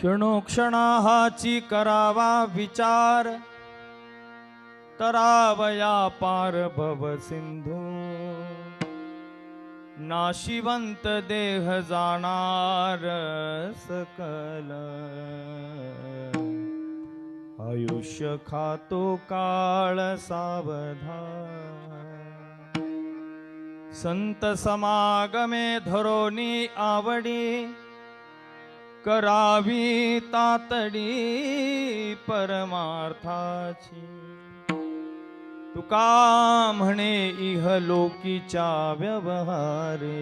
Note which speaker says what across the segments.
Speaker 1: क्षणोक्षणाहाची करावा विचार, तरावया पार भव सिंधू. नाशिवंत देह जाणार सकल, आयुष्य खातो काळ सावधान. संत समागमे धरोनी आवडी, करावी तातडी परमार्थाची. तुका म्हणे इहलोकीच्या व्यवहारे,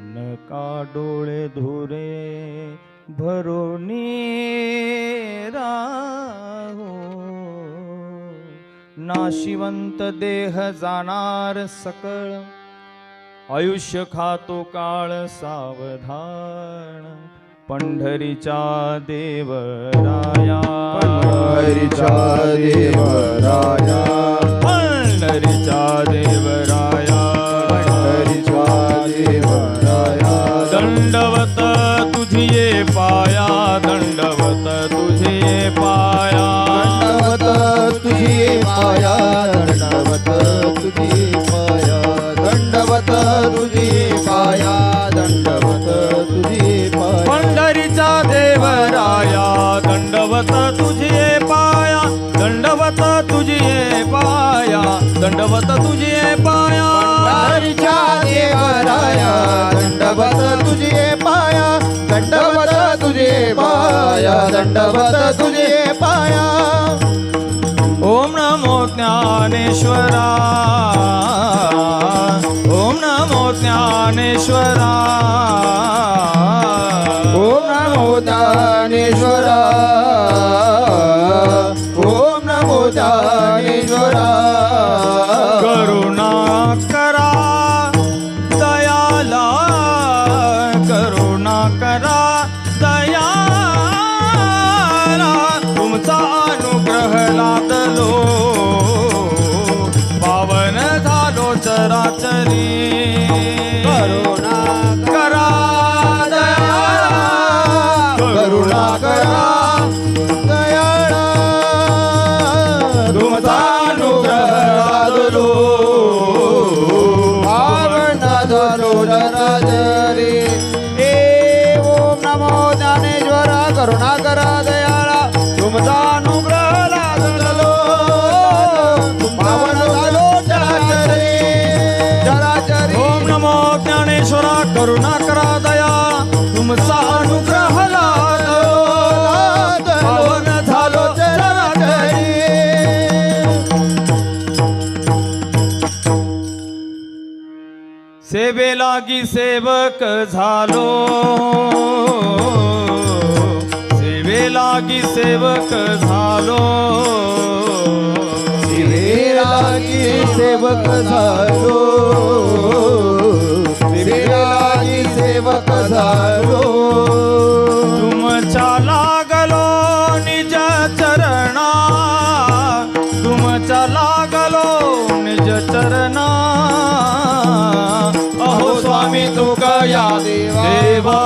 Speaker 1: नका डोळे धुरे भरोनी राहो. नाशिवंत देह जाणार सकळ, आयुष्य खातो काळ सावधान. पंढरीच्या देवराया,
Speaker 2: पंढरीच्या देवराया,
Speaker 1: पंढरीच्या देवराया,
Speaker 2: पंढरीच्या देवराया.
Speaker 1: दंडवत तुझिये पाया, दंडवत तुझिये पाया,
Speaker 2: दंडवत तुझी पाया, दंडवत तुझी पाया, दंडवत तुझी पाया, दंडवत तुझी पाया.
Speaker 1: पंढरीचा देवराया, दंडवत तुझिये पाया, दंडवत तुझिये पाया, दंडवत तुझिये पाया.
Speaker 2: पंढरीच्या देवराया, दंडवत तुझे पाया, दंडवत तुझे पाया, दंडवत तुझे पाया.
Speaker 1: ओम नमो ज्ञानेश्वरा, ओम नमो ज्ञानेश्वरा,
Speaker 2: ओम नमो ज्ञानेश्वरा, ओम नमो ज्ञानेश्वरा.
Speaker 1: करुणा करा दयाला, करुणा करा दयाला. तुमचा अनुग्रह लादलो, पावन झालो चराचरी.
Speaker 2: करुणा
Speaker 1: करा दयाला,
Speaker 2: करुणा करा दयाळा.
Speaker 1: तुमचा अनुग्रह लादलो,
Speaker 2: पावन झालो चराचरी. ओम नमो ज्ञानेश्वरा, करुणा करा दयाळा. तुमचा अनुग्रह लादलो, पावन झालो चराचरी, चराचरी.
Speaker 1: ओम नमो ज्ञानेश्वरा, करुणा करा दया. तुमचा अनुग्रह लादलो, पावन झालो चराचरी. सेवेलागी सेवक झालो, सेवेलागी सेवक झालो.
Speaker 2: शिवेलागी सेवक झालो, शिवेलागी सेवक झालो.
Speaker 1: तुमच्या लागलो निज चरणा, तुमच्या लागलो निज चरणा. अहो स्वामी तुका या देवा,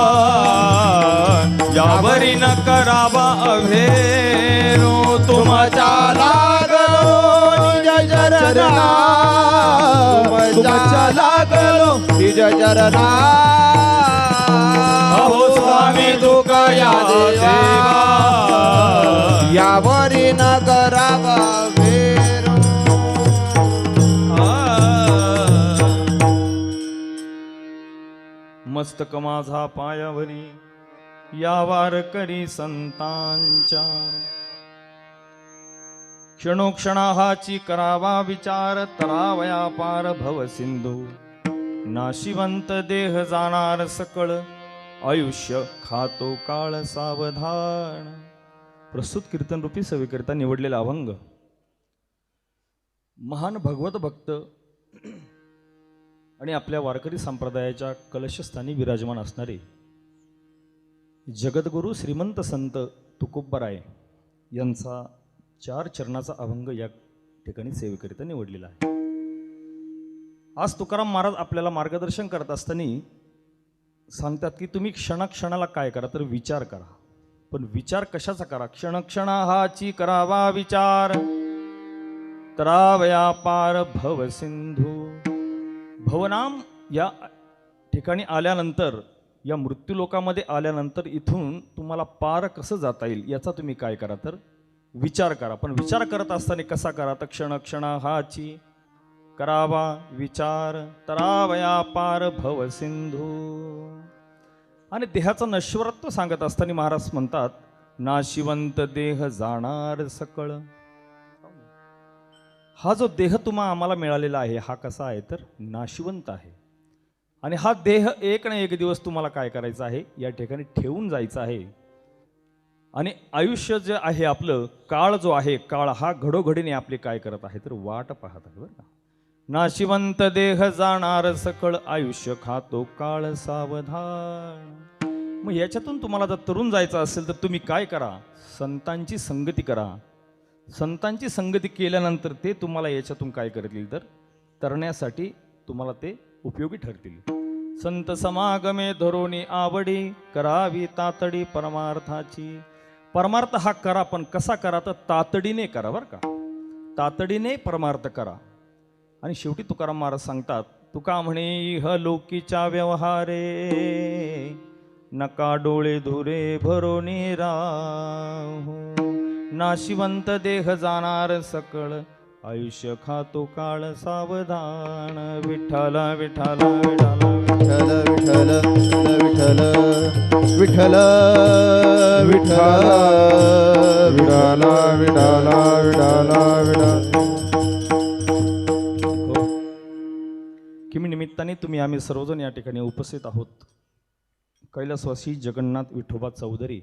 Speaker 1: यावरी न करावा अभेरो. तुमच्या
Speaker 2: लागलो निज चरणा, तुमच्या लागलो निज चरणा.
Speaker 1: अहो स्वामी तुका या देवा,
Speaker 2: यावरी न करावा भेरो.
Speaker 1: मस्तक माझा पायावरी, या वारकरी संतांच्या. क्षणोक्षणाहाची करावा विचार, तरावया पार भव सिंधू. नाशिवंत देह जाणार सकळ, आयुष्य खातो काळ सावधान. प्रस्तुत कीर्तन रूपी सेवेकरिता निवडलेला अभंग महान भगवत भक्त आणि आपल्या वारकरी संप्रदायाच्या कलशस्थानी विराजमान असणारे जगद्गुरु श्रीमंत संत तुकोबराय यांचा 4 चरणाचा अभंग या ठिकाणी सेवेकरिता निवडलेला आहे. आज तुकाराम महाराज आपल्याला मार्गदर्शन करत असताना सांगतात की तुम्ही क्षणाक्षणाला काय करा तर विचार करा. पण विचार कशाचा करा? क्षणक्षणाहाची करावा विचार, तरावया पार भव सिंधू. भवनाम या ठिकाणी आल्यानंतर, या मृत्यूलोकामध्ये आल्यानंतर इथून तुम्हाला पार कसं जाता येईल याचा तुम्ही काय करा तर विचार करा. पण विचार करत असताना कसा करा तर क्षणक्षणाहाची करावा विचार, तरावया पार भव सिंधू. आणि देहाचं नश्वरत्व सांगत असताना महाराज म्हणतात, नाशिवंत देह जाणार सकळ. हा जो देह तुम्हा आम्हाला मिळालेला आहे हा कसा आहे तर नाशिवंत आहे. आणि हा देह एक ना एक दिवस तुम्हाला काय करायचा आहे, या ठिकाणी ठेवून जायचा आहे. आणि आयुष्य जे आहे आपलं, काळ जो आहे, काळ हा घडोघडीने आपले काय करत आहे तर वाट पाहत आहे बरं का. नाशिवंत देह जाणार सकळ, आयुष्य खातो काळ सावधान. मग याच्यातून तुम्हाला जर तरुण जायचं असेल तर तुम्ही काय करा, संतांची संगती करा. संतांची संगती केल्यानंतर ते तुम्हाला याच्यातून काय करतील तर तरण्यासाठी तुम्हाला ते उपयोगी ठरतील. संत समागमे धरोनी आवडी, करावी तातडी परमार्थाची. परमार्थ हा करा, पण कसा करा तर तातडीने करा बरं का. तातडीने परमार्थ करा. आणि शेवटी तुकाराम महाराज सांगतात, तुका म्हणे इह लोकीच्या व्यवहारे, नका डोळे धुरे भरोनी राहू. नाशिवंत देह जाणार सकळ, आयुष्य खातो काळ सावधान. विठ्ठल विठ्ठल विठ्ठल
Speaker 2: विठ्ठल विठ्ठल विठ्ठल विठ्ठल विठ्ठल विठ्ठल विठ्ठल विठ्ठल.
Speaker 1: किमी निमित्ताने तुम्ही आम्ही सर्वजण या ठिकाणी उपस्थित आहोत. कैलासवासी जगन्नाथ विठोबा चौधरी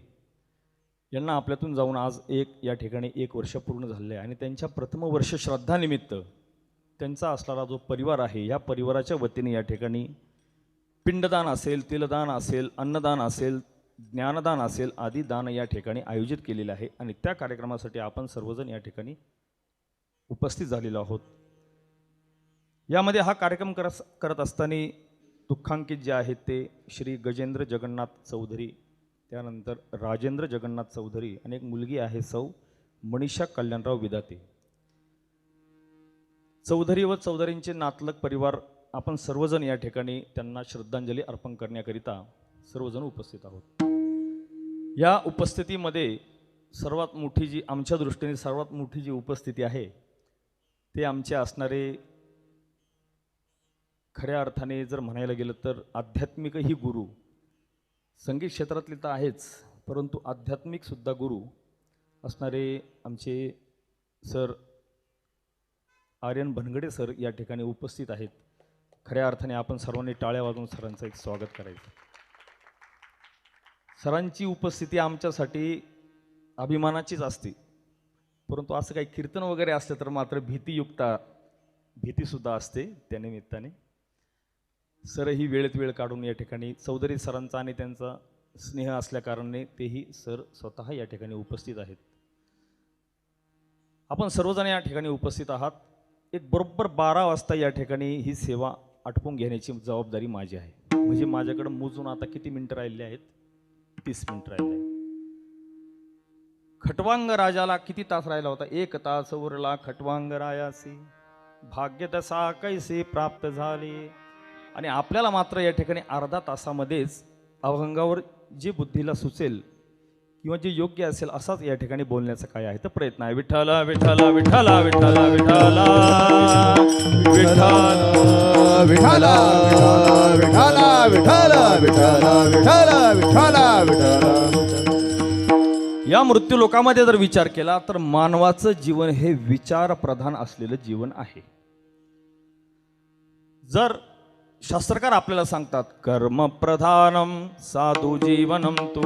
Speaker 1: यांना आपल्यातून जाऊन आज या ठिकाणी 1 वर्ष पूर्ण झाले आहे. आणि त्यांच्या प्रथम वर्ष श्रद्धानिमित्त त्यांचा असणारा जो परिवार आहे, या परिवाराच्या वतीने या ठिकाणी पिंडदान असेल, तिलदान असेल, अन्नदान असेल, ज्ञानदान असेल आदी दान या ठिकाणी आयोजित केलेले आहे. आणि त्या कार्यक्रमासाठी आपण सर्वजण या ठिकाणी उपस्थित झालेलो आहोत. यामध्ये हा कार्यक्रम करत असताना दुःखांकित जे आहेत ते श्री गजेंद्र जगन्नाथ चौधरी, त्यानंतर राजेंद्र जगन्नाथ चौधरी आणि एक मुलगी आहे सौ मनीषा कल्याणराव विदाते. चौधरी व चौधरींचे नातलग परिवार आपण सर्वजण या ठिकाणी त्यांना श्रद्धांजली अर्पण करण्याकरिता सर्वजण उपस्थित आहोत. या उपस्थितीमध्ये सर्वात मोठी जी आमच्या दृष्टीने सर्वात मोठी जी उपस्थिती आहे ते आमचे असणारे, खऱ्या अर्थाने जर म्हणायला गेलं तर आध्यात्मिकही गुरु, संगीत क्षेत्रातले तर आहेच परंतु आध्यात्मिक सुद्धा गुरु असणारे आमचे सर आर्यन बनगडे सर या ठिकाणी उपस्थित आहेत. खऱ्या अर्थाने आपण सर्वांनी टाळ्या वाजवून सरांचं एक स्वागत करायचं. सरांची उपस्थिती आमच्यासाठी अभिमानाचीच असते, परंतु असं काही कीर्तन वगैरे असलं तर मात्र भीतीसुद्धा असते. त्या निमित्ताने सरही वेळेत वेळ काढून या ठिकाणी, चौधरी सरांचा आणि त्यांचा स्नेह असल्याकारणाने तेही सर स्वतः या ठिकाणी उपस्थित आहेत. आपण सर्वजण या ठिकाणी उपस्थित आहात. एक बरोबर 12 वाजता या ठिकाणी ही सेवा आटपून घेण्याची जबाबदारी माझी आहे. म्हणजे माझ्याकडे मोजून आता किती मिनिटं राहिले आहेत? 30 मिनिटं राहिले आहेत. खटवांग राजाला किती तास राहिला होता? 1 तास उरला खटवांग रायासी, भाग्यदशा कैसे प्राप्त झाली. आणि आपल्याला मात्र या ठिकाणी अर्धा तासामध्येच अभंगावर जे बुद्धीला सुचेल किंवा जे योग्य असेल असाच या ठिकाणी बोलण्याचा काय आहे तर प्रयत्न आहे. विठ्ठल विठ्ठल विठ्ठल विठ्ठल विठ्ठल विठ्ठल
Speaker 2: विठ्ठल विठ्ठल विठ्ठल विठ्ठल विठ्ठल विठ्ठल.
Speaker 1: या मृत्यू लोकामध्ये जर विचार केला तर मानवाचं जीवन हे विचार प्रधान असलेलं जीवन आहे. जर शास्त्रकार आपल्याला सांगतात कर्म प्रधानम साधू जीवनम तू,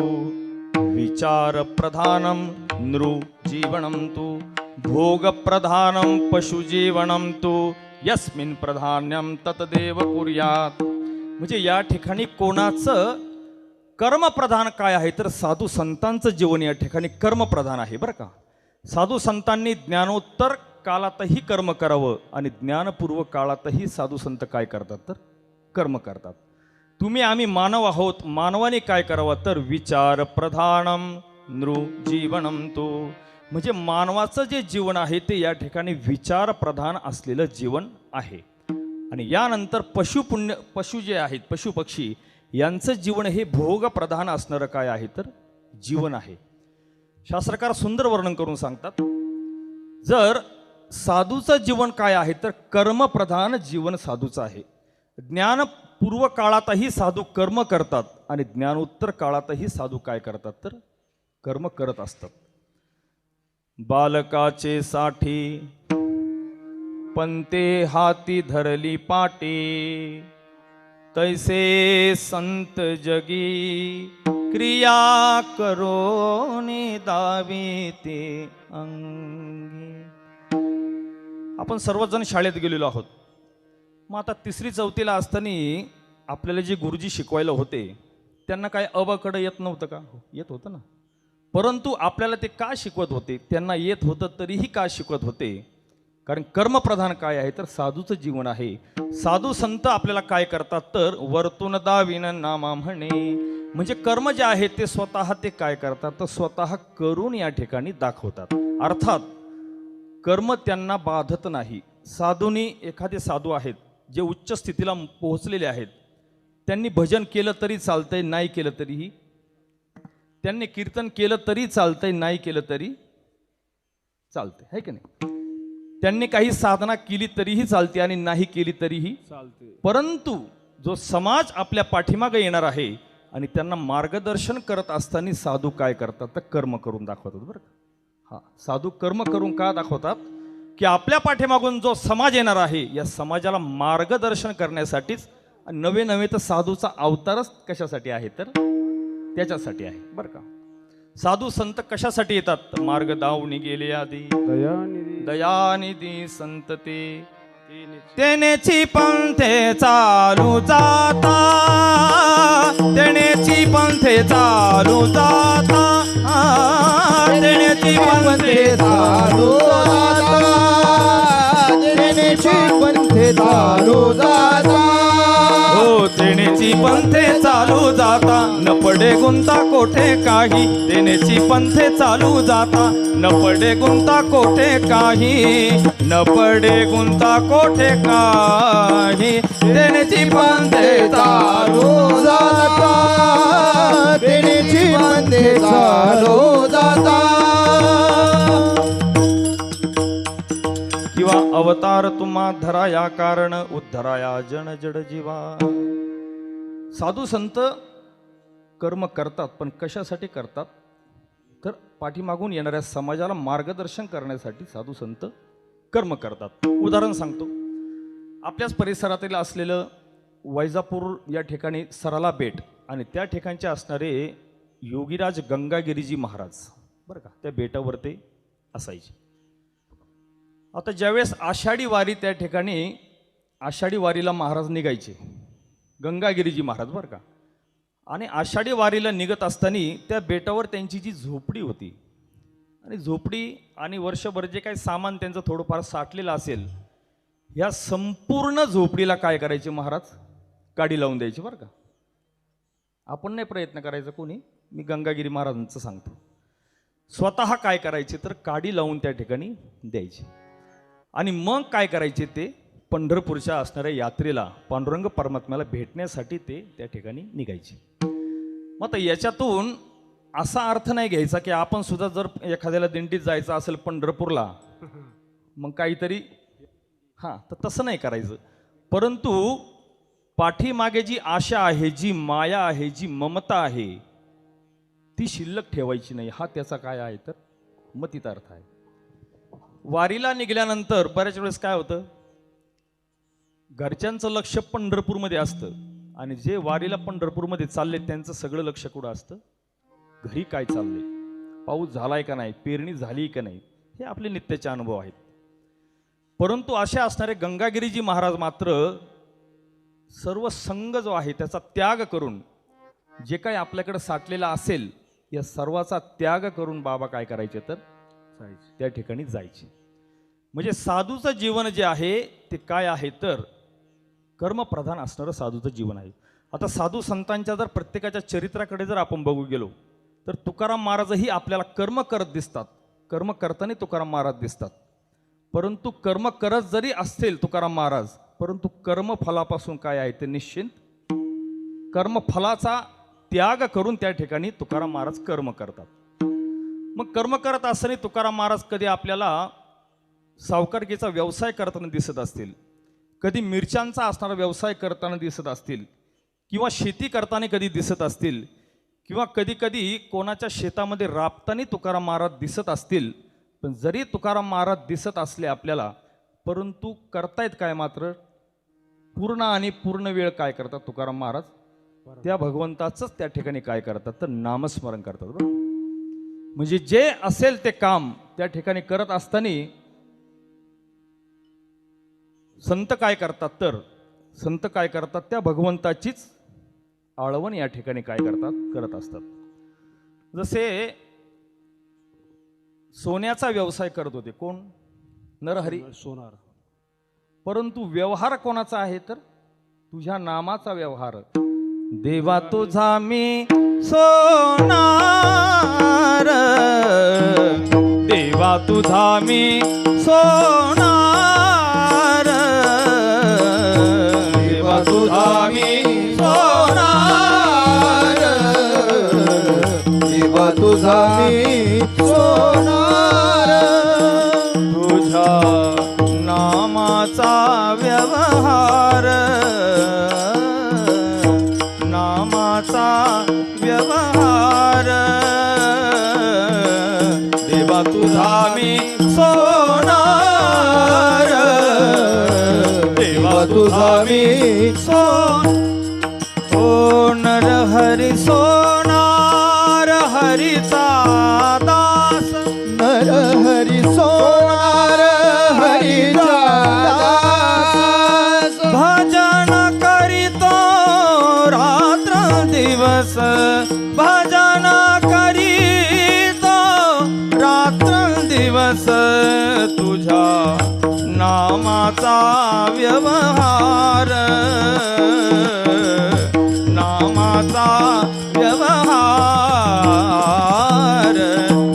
Speaker 1: विचार प्रधानम नृ जीवनम तू, भोग प्रधानम पशु जीवनम तू, यस्मिन प्रधान्यम ततदेव कुर्यात. म्हणजे या ठिकाणी कोणाचं कर्मप्रधान काय आहे तर साधू संतांचं जीवन या ठिकाणी कर्मप्रधान आहे बरं का. साधू संतांनी ज्ञानोत्तर काळातही कर्म करावं आणि ज्ञानपूर्व काळातही साधू संत काय करतात तर कर्म करतात. तुम्ही आम्ही मानव आहोत, मानवाने काय करावं तर विचार प्रधानम नृ जीवनम तो, म्हणजे मानवाचं जे जीवन आहे ते या ठिकाणी विचार प्रधान असलेलं जीवन आहे. आणि यानंतर पशु जे आहेत, पशु पक्षी यांचं जीवन हे भोग प्रधान असणारं काय आहे तर जीवन आहे. शास्त्रकार सुंदर वर्णन करून सांगतात, जर साधूचं जीवन काय आहे तर कर्मप्रधान जीवन साधूचं आहे. ज्ञानपूर्व काळातही साधू कर्म करतात आणि ज्ञानोत्तर काळातही साधू काय करतात तर कर्म करत असतात. बालकाचे साठी पंते हाती धरली पाटे, तैसे संत जगी क्रिया करोनी दावी ते अंगी. आपण सर्वजण शाळेत गेलेलो आहोत. मग आता 3री-4थीला असताना आपल्याला जे गुरुजी शिकवायला होते त्यांना काय अबकडं येत नव्हतं का? येत होतं ना. परंतु आपल्याला ते का शिकवत होते? त्यांना येत होतं तरीही का शिकवत होते? कारण कर्मप्रधान काय आहे तर साधूचं जीवन आहे. साधू संत आपल्याला काय करतात तर वर्तून दाविन नामा म्हणे, म्हणजे कर्म जे आहे ते स्वतः ते काय करतात तर स्वतः करून या ठिकाणी दाखवतात. अर्थात कर्म त्यांना बाधत नाही. साधूंनी, एखादे साधू आहेत जे उच्च स्थितीला पोहोचलेले आहेत, त्यांनी भजन केलं तरी चालतंय, नाही केलं तरीही, त्यांनी कीर्तन केलं तरी चालतंय, नाही केलं तरी चालतंय, है की नाही? त्यांनी काही साधना केली तरीही चालते आणि नाही केली तरीही चालते. परंतु जो समाज आपल्या पाठीमागे येणार आहे आणि त्यांना मार्गदर्शन करत असताना साधू काय करतात तर कर्म करून दाखवतात. बरं का? हा, साधू कर्म करून का दाखवतात की आपल्या पाठीमागून जो समाज येणार आहे या समाजाला मार्गदर्शन करण्यासाठीच. नवे नवे तर साधूचा अवतारच कशासाठी आहे तर त्याच्यासाठी आहे. बरं का? साधू संत कशासाठी येतात तर मार्ग दावणी गेले आधी दयानिधी संत ते, तेनेची पंथे चालू जाता, तेनेची पंथे चालू जाता, तेनेची पंथे चालू जाता,
Speaker 2: तेनेची पंथे चालू जाता,
Speaker 1: हो तेनेची पंथे चालू जाता, न पडे गुंता कोठे काही, तेनेची पंथे चालू जाता, न पडे गुंता कोठे काही, न पडे गुंता कोठे काही, तेनेची पंथे चालू
Speaker 2: जाता, तेनेची पंथे चालू जाता.
Speaker 1: किंवा अवतार तुम्हा धराया कारण उद्धराया जन जड जीवा. साधू संत कर्म करतात, पण कशासाठी करतात तर पाठीमागून येणाऱ्या समाजाला मार्गदर्शन करण्यासाठी साधू संत कर्म करतात. उदाहरण सांगतो. आपल्याच परिसरातील असलेलं वैजापूर या ठिकाणी सराला बेट आणि त्या ठिकाणचे असणारे योगीराज गंगागिरीजी महाराज, बरं का, त्या बेटावर ते असायचे. आता ज्यावेळेस आषाढी वारी, त्या ठिकाणी आषाढी वारीला महाराज निघायचे, गंगागिरीजी महाराज, बरं का. आणि आषाढी वारीला निघत असताना त्या बेटावर त्यांची जी झोपडी होती आणि झोपडी आणि वर्षभर जे काही सामान त्यांचं थोडंफार साठलेलं असेल, ह्या संपूर्ण झोपडीला काय करायचे महाराज? काडी लावून द्यायची. बरं का? आपण नाही प्रयत्न करायचा कोणी, मी गंगागिरी महाराजांचं सांगतो. स्वतः काय करायचे तर काडी लावून त्या ठिकाणी द्यायचे आणि मग काय करायचे ते पंढरपूरच्या असणाऱ्या यात्रेला पांडुरंग परमात्म्याला भेटण्यासाठी ते त्या ठिकाणी निघायचे. मग आता याच्यातून असा अर्थ नाही घ्यायचा की आपण सुद्धा जर एखाद्याला दिंडीत जायचं असेल पंढरपूरला मग काहीतरी, हां, तर तसं नाही करायचं. परंतु पाठीमागे जी आशा आहे, जी माया आहे, जी ममता आहे, ती शिल्लक ठेवायची नाही. हा त्याचा काय आहे तर मतीत अर्थ आहे. वारीला निघाल्यानंतर बऱ्याच वेळेस काय होतं, घरच्यांचं लक्ष पंढरपूरमध्ये असतं आणि जे वारीला पंढरपूरमध्ये चालले त्यांचं सगळं लक्ष कुठं असतं? घरी काय चाललंय, पाऊस झालाय का नाही, पेरणी झाली का नाही, हे आपले नित्याचे अनुभव आहेत. परंतु असे असणारे गंगागिरीजी महाराज मात्र सर्व संग जो आहे त्याचा त्याग करून, जे काही आपल्याकडे साठलेला असेल या सर्वाचा त्याग करून बाबा काय करायचे तर त्या ठिकाणी जायचे. म्हणजे साधूचं जीवन जे आहे ते काय आहे तर कर्मप्रधान असणारं साधूचं जीवन आहे. आता साधू संतांच्या जर प्रत्येकाच्या चरित्राकडे जर आपण बघू गेलो तर तुकाराम महाराजही आपल्याला कर्म करत दिसतात, कर्म करताना तुकाराम महाराज दिसतात. परंतु कर्म करत जरी असतील तुकाराम महाराज, परंतु कर्मफलापासून काय आहे ते निश्चिंत, कर्मफलाचा त्याग करून त्या ठिकाणी तुकाराम महाराज कर्म करतात. मग कर्म करत असताना तुकाराम महाराज कधी आपल्याला सावकारकीचा व्यवसाय करताना दिसत असतील, कधी मिरच्यांचा असणारा व्यवसाय करताना दिसत असतील, किंवा शेती करताना कधी दिसत असतील, किंवा कधी कधी कोणाच्या शेतामध्ये राबताना तुकाराम महाराज दिसत असतील. पण जरी तुकाराम महाराज दिसत असले आपल्याला, परंतु करतायत काय मात्र पूर्ण आणि पूर्ण वेळ काय करतात तुकाराम महाराज, त्या भगवंताचंच त्या ठिकाणी काय करतात तर नामस्मरण करतात. बरं, म्हणजे जे असेल ते काम त्या ठिकाणी करत असताना संत काय करतात तर संत काय करतात त्या भगवंताचीच आळवण या ठिकाणी काय करत असतात. जसे सोन्याचा व्यवसाय करत होते कोण, नरहरी
Speaker 3: सोनार.
Speaker 1: परंतु व्यवहार कोणाचा आहे तर तुझ्या नामाचा व्यवहार. देवा तुझा मी सोनार, देवा तुझा मी सोनार, देवा तुझा मी सोनार,
Speaker 2: देवा तुझा मी सोनार,
Speaker 1: तुझ्या नामाचा व्यवहार, नामाचा व्यवहार. देवा तुझा मी सोनार, देवा तुझा मी ओ नरहरी सोनार हरीचा दास,
Speaker 2: नरहरी सोनार हरीचा दास,
Speaker 1: भजन करीतो रात्र दिवस, भजन करीतो रात्र दिवस. तुझ्या नामाचा व्यवहार, नामाचा व्यवहार.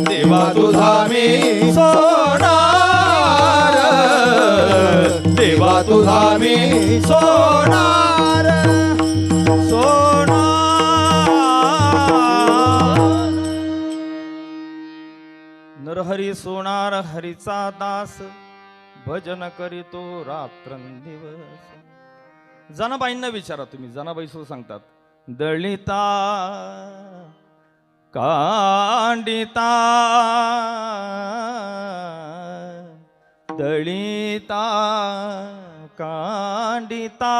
Speaker 1: देवा तुझा मी सोनार, देवा तुझा मी सोनार, सोनार. नरहरी सोनार हरीचा दास, भजन करीतो रात्रंदिवस. जनाबाईंना विचारा तुम्ही, जनाबाई सुद्धा सांगतात दलिता कांडिता, दलिता कांडिता,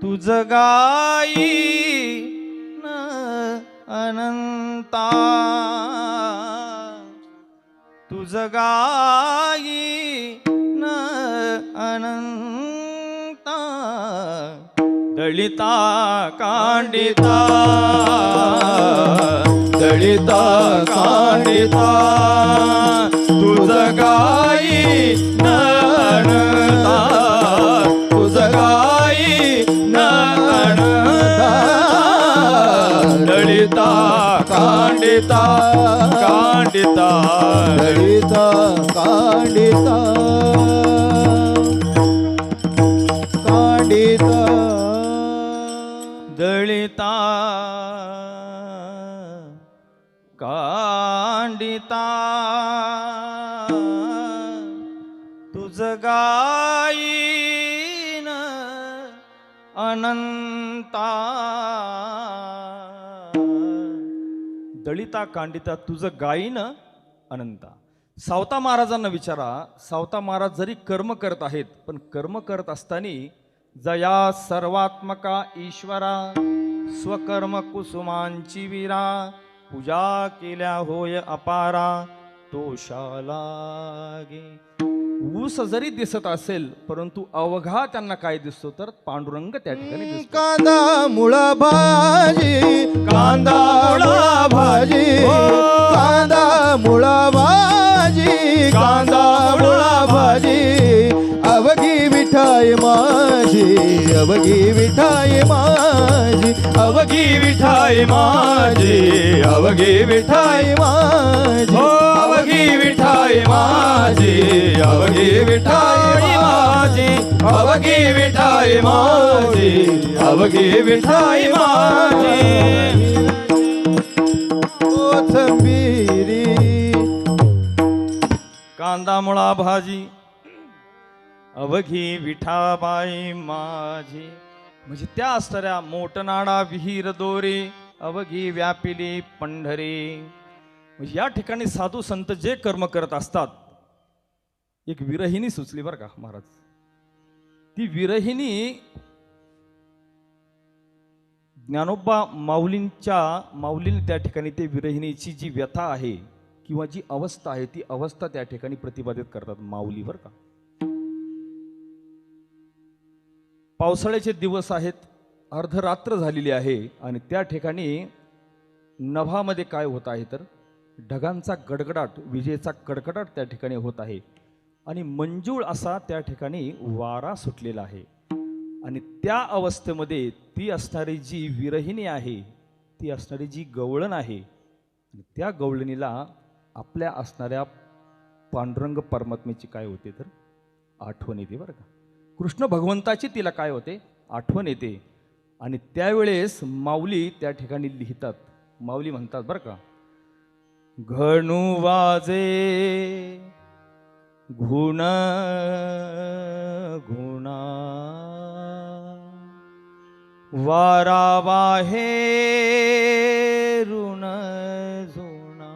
Speaker 1: तुझ गाई न अनंता, तुझ गाई न अनंता, दलिता कांडिता, दलिता कांडिता, तुझ गाई न अनंता, तुझ गाई न अनंता, दलिता कांडिता, कांडिता,
Speaker 2: दलिता कांडिता, कांडिता,
Speaker 1: दलिता कांडिता, तुझ गाईन अनंता, दलिता कांडिता, तुझ गायीन अनंता. सावता महाराजांना विचारा, सावता महाराज जरी कर्म करत आहेत, पण कर्म करत असताना जया सर्वात्मका ईश्वरा, स्वकर्म कुसुमांची वीरा, पूजा केल्या होय अपारा, तोषालागे. ऊस जरी दिसत असेल, परंतु अवघा त्यांना काय दिसतो तर पांडुरंग त्या ठिकाणी दिसतो.
Speaker 2: कांदा मुळा भाजी, कांदा मुळा भाजी, कांदा मुळा भाजी, कांदा मुळा भाजी, अवघी मिठाई माझी, अवघी विठाई माझी अवघी विठाई माझी अवघी विठाई माझी
Speaker 1: अवघी विठाई माझी
Speaker 2: अवघी विठाई माझी
Speaker 1: अवघी विठाई माझी
Speaker 2: अवघी विठाई माझी कोथिंबिरी
Speaker 1: कांदा मुळा भाजी अवघी विठाबाई माझी म्हणजे त्या असणाऱ्या मोटनाडा विहीर दोरे अवघी व्यापिली पंढरी. म्हणजे या ठिकाणी साधू संत जे कर्म करत असतात, एक विरहिणी सुचली बरं का महाराज. ती विरहिणी ज्ञानोबा माऊलीने त्या ठिकाणी ते विरहिणीची जी व्यथा आहे किंवा जी अवस्था आहे ती अवस्था त्या ठिकाणी प्रतिपादित करतात माऊली बरं का. पावसाळ्याचे दिवस आहेत, अर्धरात्र झालेली आहे आणि त्या ठिकाणी नभामध्ये काय होत आहे तर ढगांचा गडगडाट, विजेचा कडकडाट त्या ठिकाणी होत आहे आणि मंजूळ असा त्या ठिकाणी वारा सुटलेला आहे. आणि त्या अवस्थेमध्ये ती असणारी जी विरहिणी आहे, ती असणारी जी गवळण आहे, त्या गवळणीला आपल्या असणाऱ्या पांडुरंग परमात्म्याची काय होते तर आठवण येते बरं का. कृष्ण भगवंताची तिला काय होते आठवण येते. आणि त्यावेळेस माऊली त्या ठिकाणी लिहितात, माऊली म्हणतात बरं का, घणू वाजे घुण घुणा वारा वाहे ऋण झुणा.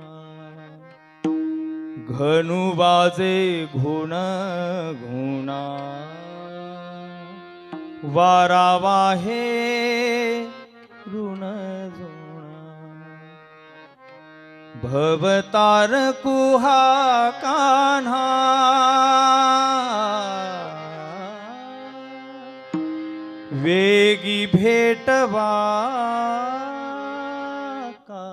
Speaker 1: घणू वाजे घुण घुणा वारा वाहे ऋण झुणा. भवतार कुहा कान्हा वेगी भेटवा का.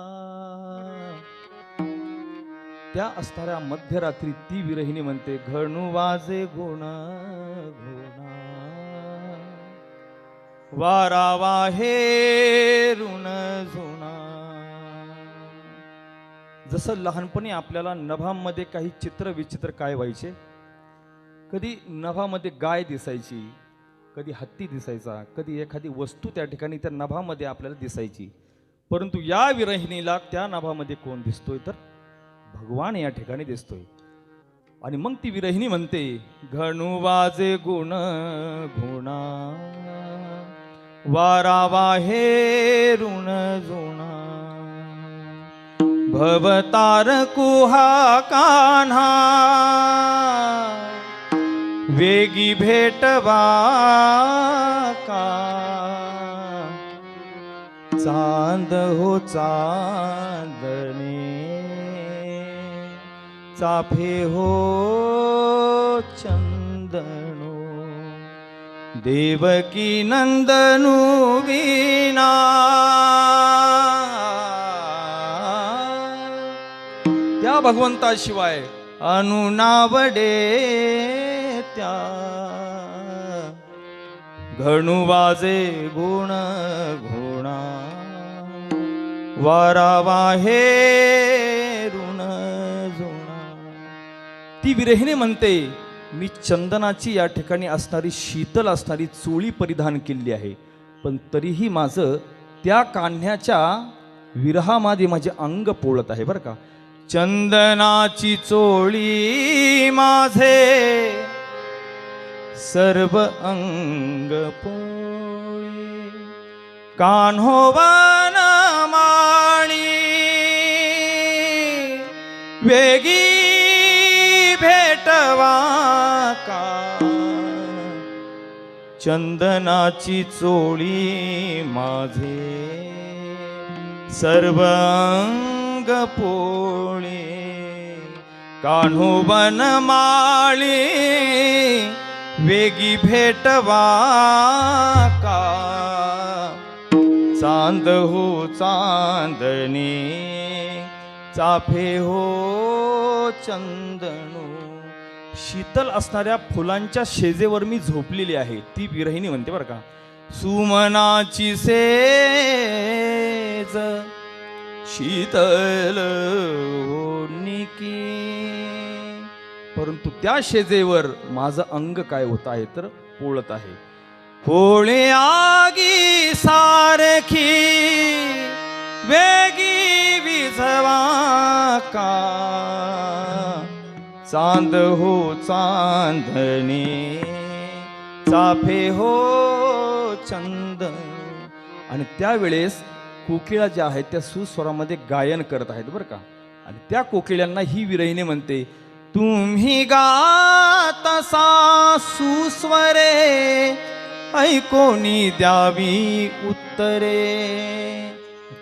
Speaker 1: त्या असणाऱ्या मध्यरात्री ती विरहिणी म्हणते, घणू वाजे गुण घोणा वारा वाहे ऋण झुणा. जसं लहानपणी आपल्याला नभामध्ये काही चित्र विचित्र काय व्हायचे, कधी नभामध्ये गाय दिसायची, कधी हत्ती दिसायचा, कधी एखादी वस्तू त्या ठिकाणी त्या नभामध्ये आपल्याला दिसायची. परंतु या विरहिणीला त्या नभामध्ये कोण दिसतोय तर भगवान या ठिकाणी दिसतोय. आणि मग ती विरहिणी म्हणते, घणू वाजे गुण घुणा वारा वाहे ऋण झुणा. भवतार कुहा कान्हा वेगी भेटवा का. चांद हो चांदणे चाफे हो चंदनो देवकी नंदनु वीणा. त्या भगवंताशिवाय अनुनावडे त्या. घणू वाजे गुण घोणा वारा वाहे ऋण झुणा. ती विरहिणी म्हणते, मी चंदनाची या ठिकाणी असणारी शीतल असणारी चोळी परिधान केली आहे, पण तरीही माझं त्या कान्ह्याच्या विरहामध्ये माझे अंग पोळत आहे बरं का. चंदनाची चोळी माझे सर्व अंग पोळी. कान्होवन माळी वेगी भेटवा का. चंदनाची चोळी माझे सर्व अंग पोळी. कान्होवन माळी वेगी भेटवा का. चांद हो चांदणे चाफे हो चंदनो. शीतल असणाऱ्या फुलांच्या शेजेवर मी झोपलेली आहे, ती विरहिणी म्हणते बरं का. सुमनाची सेज शीतल ओढणिकी. परंतु त्या शेजेवर माझं अंग काय होत आहे तर पोळत आहे. पोळे आगी सारखी वेगी विझवा का, चांद हो चांदणे चाफे हो चंदन. आणि त्यावेळेस कोकिळा ज्या आहेत त्या सुस्वरामध्ये गायन करत आहेत बरं का. आणि त्या कोकिळ्यांना ही विरहिणी म्हणते, तुम्ही गातसा सुस्वरे ऐकोनी द्यावी उत्तरे.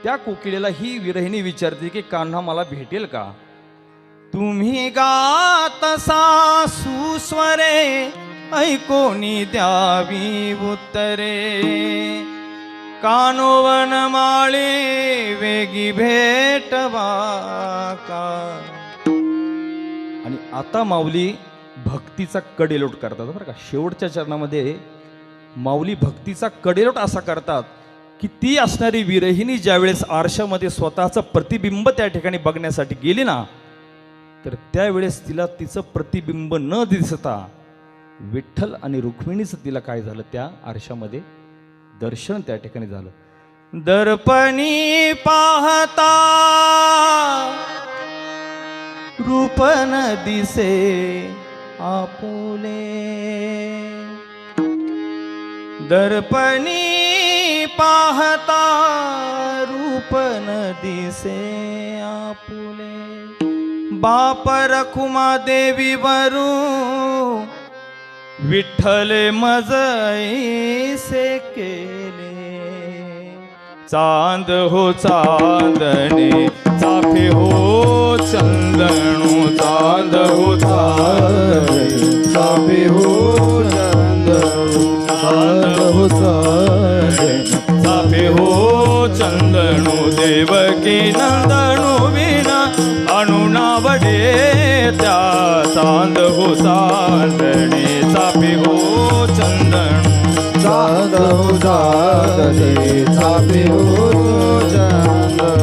Speaker 1: त्या कोकिळेला ही विरहिणी विचारते की कान्हा मला भेटेल का. तुम्ही गातसा सुस्वरे ऐकोनी द्यावी उत्तरे, कानोवन माळे वेगी भेटवा का. आणि आता माऊली भक्तीचा कडेलोट करतात बरं का. शेवटच्या चरणामध्ये माऊली भक्तीचा कडेलोट असा करतात की ती असणारी विरहिणी ज्यावेळेस आरशामध्ये स्वतःचं प्रतिबिंब त्या ठिकाणी बघण्यासाठी गेली ना, तर त्यावेळेस तिला तिचं प्रतिबिंब न दिसता विठ्ठल आणि रुक्मिणीचं तिला काय झालं त्या आरशामध्ये दर्शन त्या ठिकाणी झालं. दर्पणी पाहता रूपन दिसे आपुले, दर्पणी पाहता रूपन दिसे आपुले. बाप रखुमा देवी वरू विठ्ठल मजैसे केले, चांद हो चांदणे चाफे हो चंदणू,
Speaker 2: चांद हो चांदणे चाफे हो चंदणू, चांद हो चांदणे
Speaker 1: चाफे हो चंदणू. देवकी नंदणू विना अनुनावडे त्या, चांद हो चांदणे चाफे हो चंदणू,
Speaker 2: चांद हो चांदणे चाफे हो चंदणू.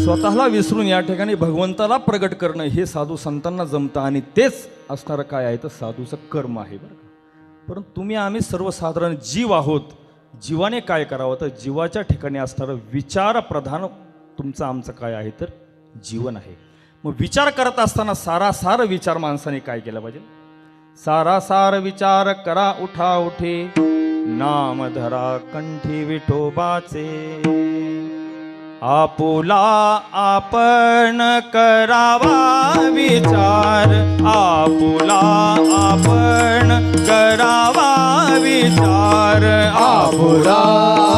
Speaker 1: स्वतःला विसरून या ठिकाणी भगवंताला प्रगट करणं हे साधू संतांना जमतं आणि तेच असणारं काय आहे तर साधूचं कर्म आहे बरं का. परंतु तुम्ही आम्ही सर्वसाधारण जीव आहोत. जीवाने काय करावं तर जीवाच्या ठिकाणी असणारं विचार प्रधान तुमचं आमचं काय आहे तर जीवन आहे. मग विचार करत असताना सारासार विचार माणसाने काय केला पाहिजे. सारासार विचार करा उठा उठे, नाम धरा कंठी विठोबाचे. आपुला आपण करावा विचार, आपुला आपण करावा विचार.
Speaker 2: आपुला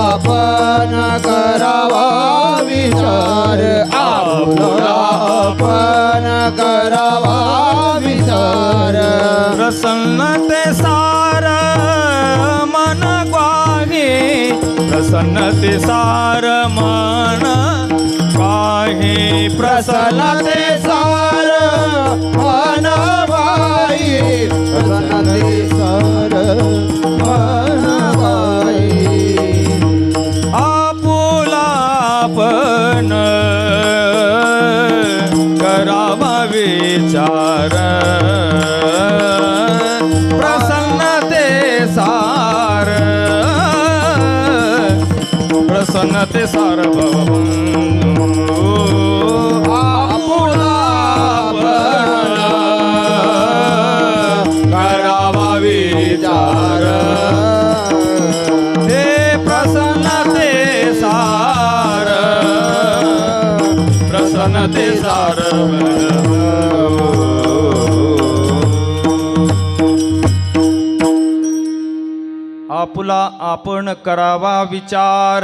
Speaker 2: आपण करावा विचार, आपुला आपण करावा विचार.
Speaker 1: प्रसन्नते सार मन ग्वाहे, प्रसन्नते सार मन ग्वाहे.
Speaker 2: प्रसन्नते सार मन बाई, प्रसन्नते सार मन बाई.
Speaker 1: आपुला आपण करावा विचार, प्रसन्नते सार, प्रसन्नते सार भवबंधू.
Speaker 2: आपुला आपण
Speaker 1: करावा विचार, हे प्रसन्नते सार, प्रसन्नते सार. आपुला आपण करावा विचार,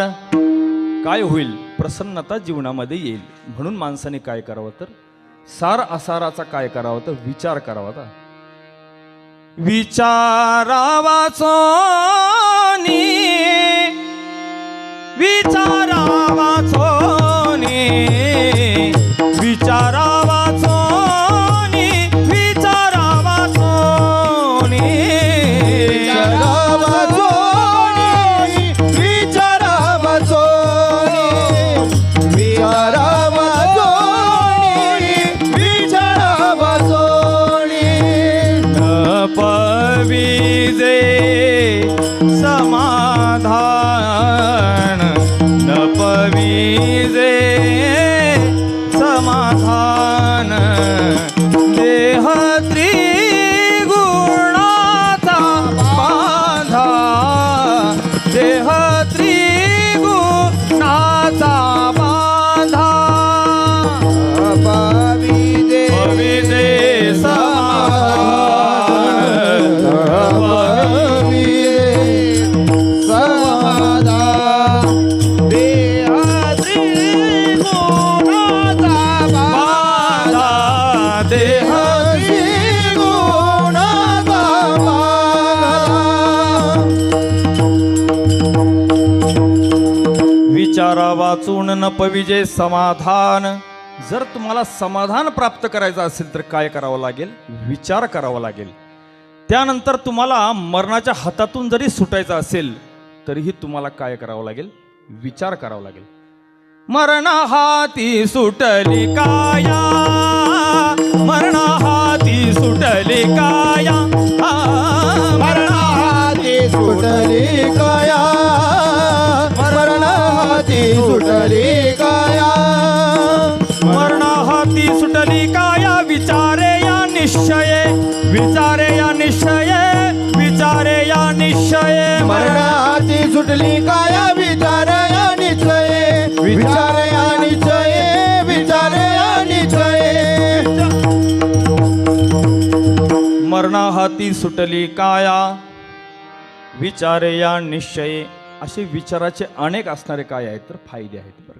Speaker 1: काय होईल प्रसन्नता जीवनामध्ये येईल. म्हणून माणसाने काय करावं तर सार असाराचा काय करावं तर विचार करावा. विचारावा सोनी, विचारावा सोनी, विचारावा सोनी, विचारावा सोनी. विचारा वाचून न पविजे समाधान. जर तुम्हाला समाधान प्राप्त करायचं असेल तर काय करावं लागेल? विचार करावा लागेल. त्यानंतर तुम्हाला मरणाच्या हातातून जरी सुटायचं असेल तरीही तुम्हाला काय करावं लागेल? विचार करावा लागेल. मरण हाती सुटली काया, मरण हाती सुटली काया,
Speaker 2: मरणाहाती सुटली काया, मरणाहाती सुटली काया,
Speaker 1: मरण हाती सुटली काया. विचारे या निश्चये, विचारे या निश्चये, विचारे या निश्चये.
Speaker 2: मरणाहाती सुटली काया, विचार या निश्चये, विचार या निश्चये, विचार या निश्चये.
Speaker 1: मरणा हाती सुटली काया, विचारे या निश्चये. असे विचाराचे अनेक असणारे काय आहेत तर फायदे आहेत बरं.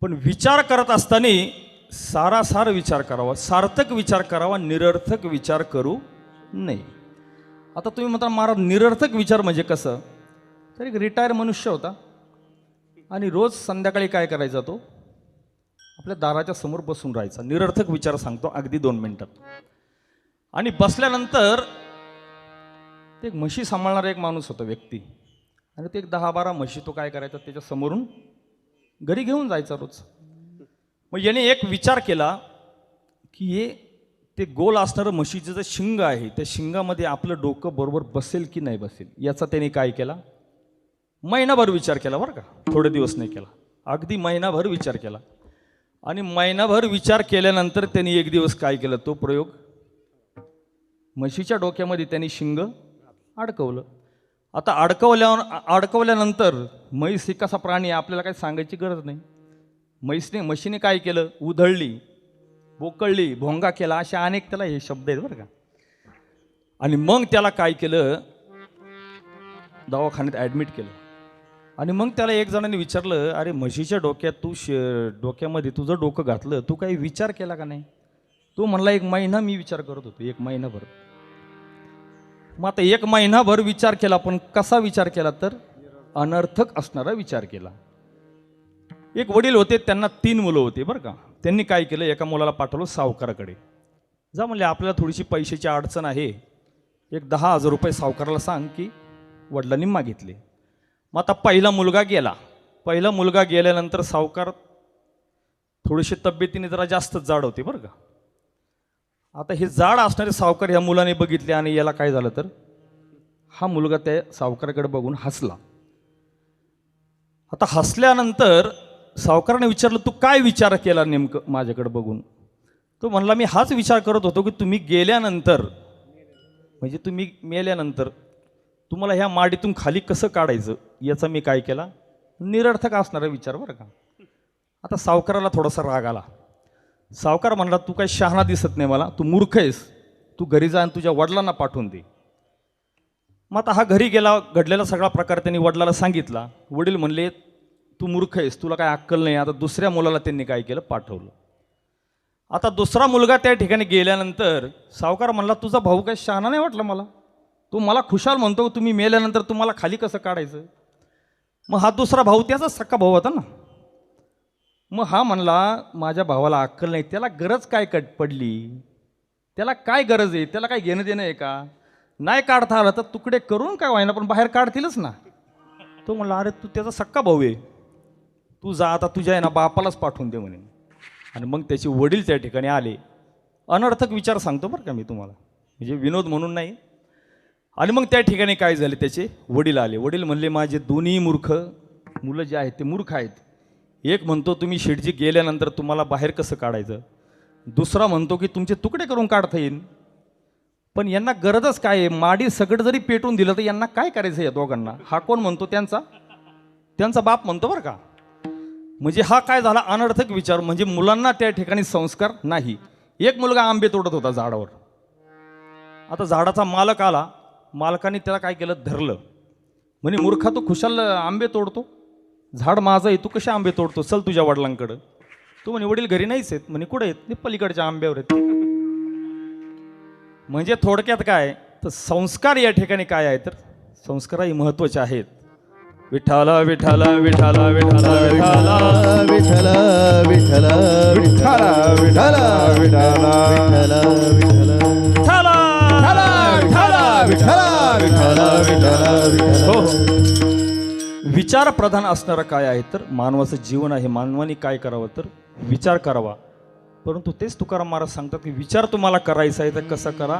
Speaker 1: पण विचार करत असताना सारासार विचार करावा, सार्थक विचार करावा, निरर्थक विचार करू नये. आता तुम्ही म्हणता महाराज निरर्थक विचार म्हणजे कसं? तर एक रिटायर मनुष्य होता आणि रोज संध्याकाळी काय करायचा? तो आपल्या दाराच्या समोर बसून राहायचा. निरर्थक विचार सांगतो अगदी 2 मिनिटात. आणि बसल्यानंतर ते एक म्हशी सांभाळणारा एक माणूस होता व्यक्ती, आणि ते एक 10-12 म्हशी तो काय करायचा त्याच्या समोरून घरी घेऊन जायचा रोज. मग याने एक विचार केला की हे ते गोल असणारं म्हशीचं जे शिंग आहे त्या शिंगामध्ये आपलं डोकं बरोबर बसेल की नाही बसेल याचा त्याने काय केला? महिनाभर विचार केला बरं का, थोडे दिवस नाही केला, अगदी महिनाभर विचार केला. आणि महिनाभर विचार केल्यानंतर त्यांनी एक दिवस काय केलं? तो प्रयोग, म्हशीच्या डोक्यामध्ये त्यांनी शिंग अडकवलं. आता अडकवल्यानंतर म्हैस ही कसा प्राणी आहे आपल्याला काही सांगायची गरज नाही. म्हशीने काय केलं? उधळली, बोकळली, भोंगा केला, असे अनेक त्याला हे शब्द आहेत बरं का. आणि मग त्याला काय केलं? दवाखान्यात ॲडमिट केलं. आणि मग त्याला एक जणांनी विचारलं, अरे म्हशीच्या डोक्यात तू डोक्यामध्ये तुझं डोकं घातलं, तू काही विचार केला का नाही? तो म्हणला 1 महिना मी विचार करत होतो, 1 महिनाभर. मग आता 1 महिनाभर विचार केला, पण कसा विचार केला? तर अनर्थक असणारा विचार केला. एक वडील होते, त्यांना 3 मुलं होते बरं का. त्यांनी काय केलं? एका मुलाला पाठवलं सावकाराकडे. जा म्हणले आपल्याला थोडीशी पैशाची अडचण आहे, एक 10,000 रुपये सावकाराला सांग की वडिलांनी मागितले. मग आता पहिला मुलगा गेला. पहिला मुलगा गेल्यानंतर सावकार थोडीशी तब्येतीने जरा जास्तच जाड होते बरं का. आता हे जाड असणारे सावकार ह्या मुलाने बघितले आणि याला काय झालं? तर हा मुलगा त्या सावकाराकडे बघून हसला. आता हसल्यानंतर सावकाराने विचारलं, तू काय विचार केला नेमकं माझ्याकडे बघून? तो म्हणला, मी हाच विचार करत होतो की तुम्ही गेल्यानंतर, म्हणजे तुम्ही मेल्यानंतर तुम्हाला ह्या माडीतून खाली कसं काढायचं याचा मी काय केला? निरर्थक असणारा विचार बरं का. आता सावकाराला थोडासा राग आला. सावकार म्हणला, तू काही शहाणा दिसत नाही मला, तू मूर्ख आहेस, तू घरी जा आणि तुझ्या वडिलांना पाठवून दे. मग आता हा घरी गेला, घडलेला सगळा प्रकार त्यांनी वडिलाला सांगितला. वडील म्हणले, तू मूर्ख आहेस, तुला काय अक्कल नाही. आता दुसऱ्या मुलाला त्यांनी काय केलं? पाठवलं. आता दुसरा मुलगा त्या ठिकाणी गेल्यानंतर सावकार म्हणला, तुझा भाऊ काही शहाणा नाही वाटला मला, तो मला खुशाल म्हणतो तुम्ही मेल्यानंतर तुम्हाला खाली कसं काढायचं? मग हा दुसरा भाऊ त्याचा सक्का भाऊ होता ना. मग हा म्हणला, माझ्या भावाला अक्कल नाही, त्याला गरज काय पडली? त्याला काय गरज आहे? त्याला काय घेणं देणं आहे का? नाही काढता आलं तर तुकडे करून काय व्हायना, पण बाहेर काढतीलच ना. तो म्हणला, अरे तू त्याचा सक्का भाऊ आहे, तू जा आता तुझ्या आहे ना बापालाच पाठवून दे म्हणे. आणि मग त्याचे वडील त्या ठिकाणी आले. अनर्थक विचार सांगतो बरं का मी तुम्हाला, म्हणजे विनोद म्हणून नाही. आणि मग त्या ठिकाणी काय झाले? त्याचे वडील आले. वडील म्हणले, माझे दोन्ही मूर्ख मुलं जे आहेत ते मूर्ख आहेत. एक म्हणतो तुम्ही शेठजी गेल्यानंतर तुम्हाला बाहेर कसं काढायचं, दुसरा म्हणतो की तुमचे तुकडे करून काढता येईल. पण यांना गरजच काय आहे? माडी सगळं जरी पेटून दिलं तर यांना काय करायचं या दोघांना? हा कोण म्हणतो? त्यांचा बाप म्हणतो बरं का. म्हणजे हा काय झाला? अनर्थक विचार. म्हणजे मुलांना त्या ठिकाणी संस्कार नाही. एक मुलगा आंबे तोडत होता झाडावर. आता झाडाचा मालक आला, मालकाने त्याला काय केलं? धरलं. म्हणे, मूर्खा तू खुशाल आंबे तोडतो, झाड माझं आहे, तू कसे आंबे तोडतो? चल तुझ्या वडिलांकडं. तो म्हणे, वडील घरी नाहीच आहेत. म्हणे, कुठे आहेत? ते पलीकडच्या आंब्यावर आहेत. म्हणजे थोडक्यात काय तर संस्कार या ठिकाणी काय आहे? तर संस्कारही महत्त्वाचे आहेत. विठ्ठल विठ्ठल विठ्ठल विठ्ठल विठ्ठल
Speaker 2: विठ्ठल विठ्ठल विठ्ठल विठ्ठल विठ्ठल विठ्ठल
Speaker 1: हो. विचार प्रधान असणारं काय आहे तर मानवाचं जीवन आहे. मानवाने काय करावं तर विचार करावा. परंतु तेच तुकाराम महाराज सांगतात की विचार तुम्हाला करायचा आहे तर कसा करा,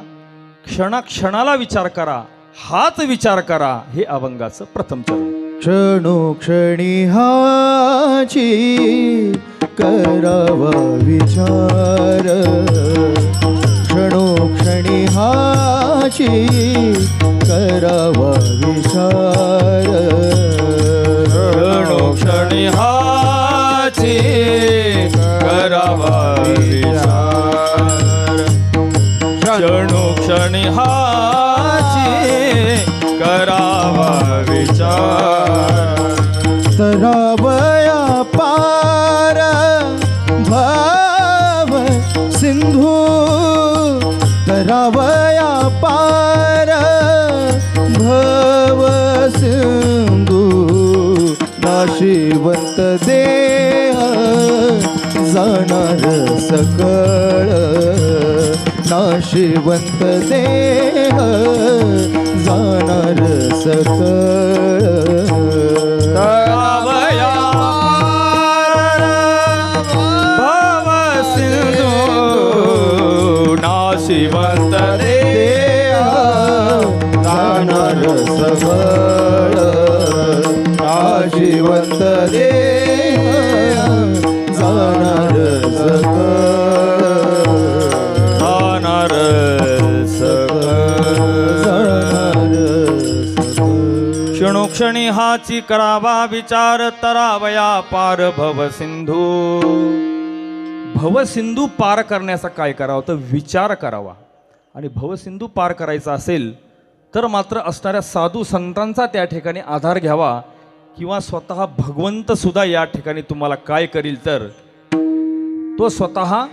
Speaker 1: क्षणाक्षणाला विचार करा, हाच विचार करा. हे अभंगाचं प्रथम चरण.
Speaker 2: क्षणोक्षणी हाची करावा विचार, क्षणोक्षणी हाची करावा विचार,
Speaker 1: क्षणोक्षणी हाची करावा विचार, क्षणोक्षणी हाची करावा विचार.
Speaker 2: तरावया पार भाव सिंधू, तरावया पार भव सिंधू, नाशिवंत देह जाणार सकळ, नाशिवंत देह जाणार सकळ.
Speaker 1: तरावया भव सिंधू, नाशिवंत देह
Speaker 2: जाणार सकळ, नाशिवंत देह जाणार सकळ,
Speaker 1: जाणार
Speaker 2: जाणार सकळ.
Speaker 1: क्षणोक्षणी हाची करावा विचार, तरावया पार भवसिंधू. भवसिंधू पार करण्याचा काय करावं तर विचार करावा. आणि भवसिंधू पार करायचा असेल तर मात्र असणाऱ्या साधू संतांचा त्या ठिकाणी आधार घ्यावा, किंवा स्वतः भगवंत सुद्धा या ठिकाणी तुम्हाला काय करील तर तो स्वतः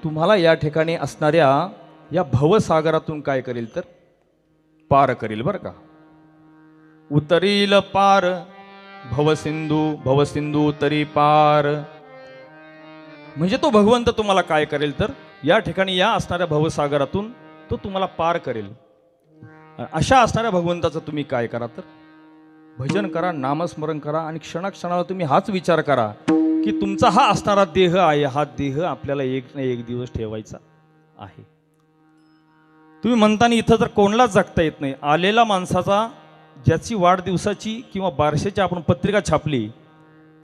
Speaker 1: तुम्हाला या ठिकाणी असणाऱ्या या भवसागरातून काय करील तर पार करील बरं का. उतरील पार भवसिंधू, भवसिंधू उतरी पार. म्हणजे तो भगवंत तुम्हाला काय करेल तर या ठिकाणी या असणाऱ्या भवसागरातून तो तुम्हाला पार करेल. अशा असणाऱ्या भगवंताचं तुम्ही काय करा तर भजन करा, नामस्मरण करा, आणि क्षणाक्षणाला तुम्ही हाच विचार करा की तुमचा हा असणारा देह आहे, हा देह आपल्याला एक ना एक दिवस ठेवायचा आहे. तुम्ही म्हणताना इथं जर कोणालाच जगता येत नाही, आलेला माणसाचा ज्याची वाढदिवसाची किंवा बारशाची आपण पत्रिका छापली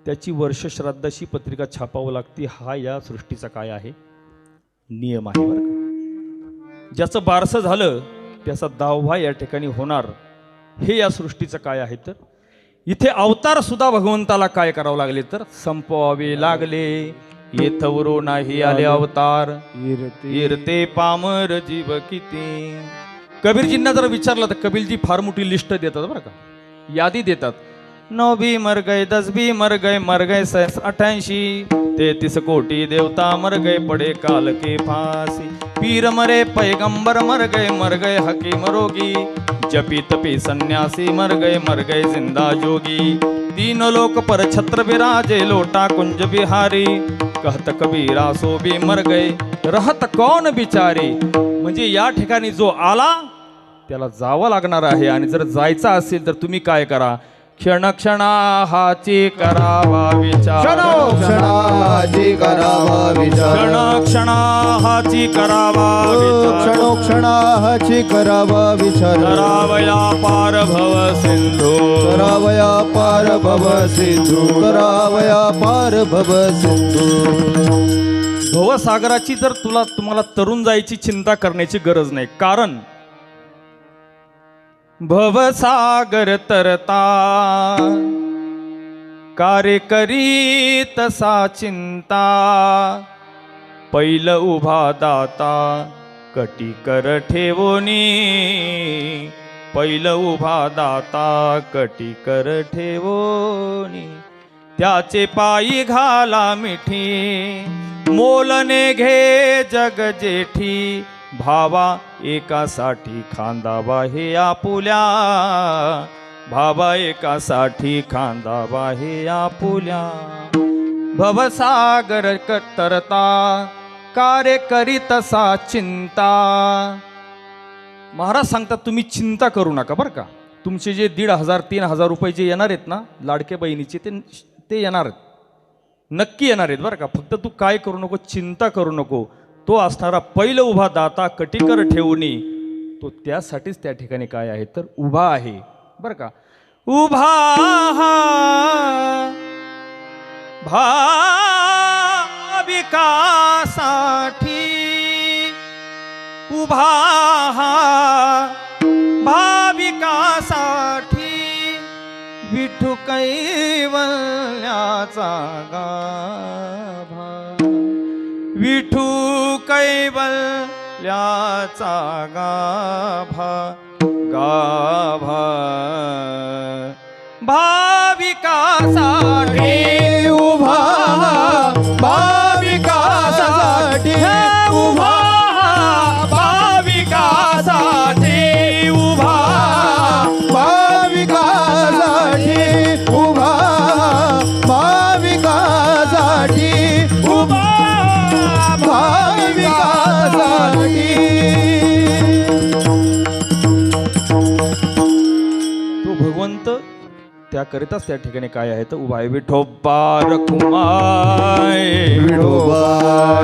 Speaker 1: त्याची वर्ष श्राद्धाची पत्रिका छापावं लागते. हा या सृष्टीचा काय आहे नियम आहे बरं का. ज्याचं बारसं झालं त्याचा 10वा या ठिकाणी होणार. हे या सृष्टीचं काय आहे तर इथे अवतार सुद्धा भगवंताला काय करावं लागले तर संपवावे लागले. येथवरो नाही आले अवतार, इरते पामर जीव किती. कबीरजींना जर विचारलं तर कबीरजी फार मोठी लिस्ट देतात बरं का, यादी देतात. 9 भी मर गए, 10 भी मर गए 88, 33 कोटी देवता मर गए पड़े काल के फांसी. पीर मरे पैगंबर मर गए हकीम रोगी, जपी तपी सन्यासी मर गए जिंदा जोगी. 3 लोक पर छत्र विराजे लोटा कुंज बिहारी, कहत कबीरा सो भी मर गए रहत कौन बिचारी. म्हणजे या ठिकाणी जो आला त्याला जावं लागणार आहे. आणि जर जायचं असेल तर तुम्ही काय करा, क्षणक्षणा हाची करावा विचार,
Speaker 2: क्षणोक्षणाची करावा विचार,
Speaker 1: क्षणक्षणा हाची करावा विचार,
Speaker 2: क्षणोक्षणाची करावा विचार.
Speaker 1: करावया पार भव सिंधू,
Speaker 2: करावया पार भव सिंधू, करावया पार भव सिंधू.
Speaker 1: भवसागराची जर तुम्हाला तरुण जायची चिंता करण्याची गरज नाही. कारण भवसागर तरता कार्य करी तसा चिंता, पैल उभा दाता कटी कर ठेवोनी, पैल उभा दाता कटी कर ठेवोनी. त्याचे पायी घाला मिठी, मोलने घे जग जेठी. भावा एकासाठी खांदावा हे आपुल्या, भावा एकासाठी खांदावा हे आपुल्या भवसागर तरता कार्य करीतसा चिंता. महाराज सांगतात तुम्ही चिंता करू नका बरं का. तुमचे जे 1,500 3,000 रुपये जे येणार आहेत ना लाडके बहिणीचे ते येणार आहेत, नक्की येणार आहेत बरं का. फक्त तू काय करू नको, चिंता करू नको. तो असणारा पहिलं उभा दाता कटिकर ठेवणी तो त्यासाठीच त्या ठिकाणी काय आहे तर उभा आहे बरं का. उभा भाविकासाठी उभा भाविकासाठी विठू कैवल्याचा गाभा विठू कैवल्याचा गाभा गाभा भाविकासाठी
Speaker 2: उभा भाविकासाठी
Speaker 1: उभा भाविकासाठी उभा
Speaker 2: भाविकासाठी उभा भाविकासाठी
Speaker 1: उभा
Speaker 2: भाविकासाठी.
Speaker 1: तो भगवंत त्याकरिताच त्या ठिकाणी काय आहे तर उभा आहे. विठोबा रखुमाई
Speaker 2: विठोबा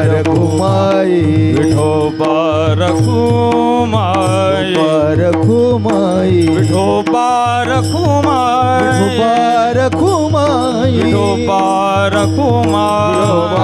Speaker 2: रखुमाई
Speaker 1: विठोबा रखुमाई
Speaker 2: रखुमाई
Speaker 1: विठोबा रखुमाई
Speaker 2: विठोबा रखुमाई
Speaker 1: विठोबा रखुमाई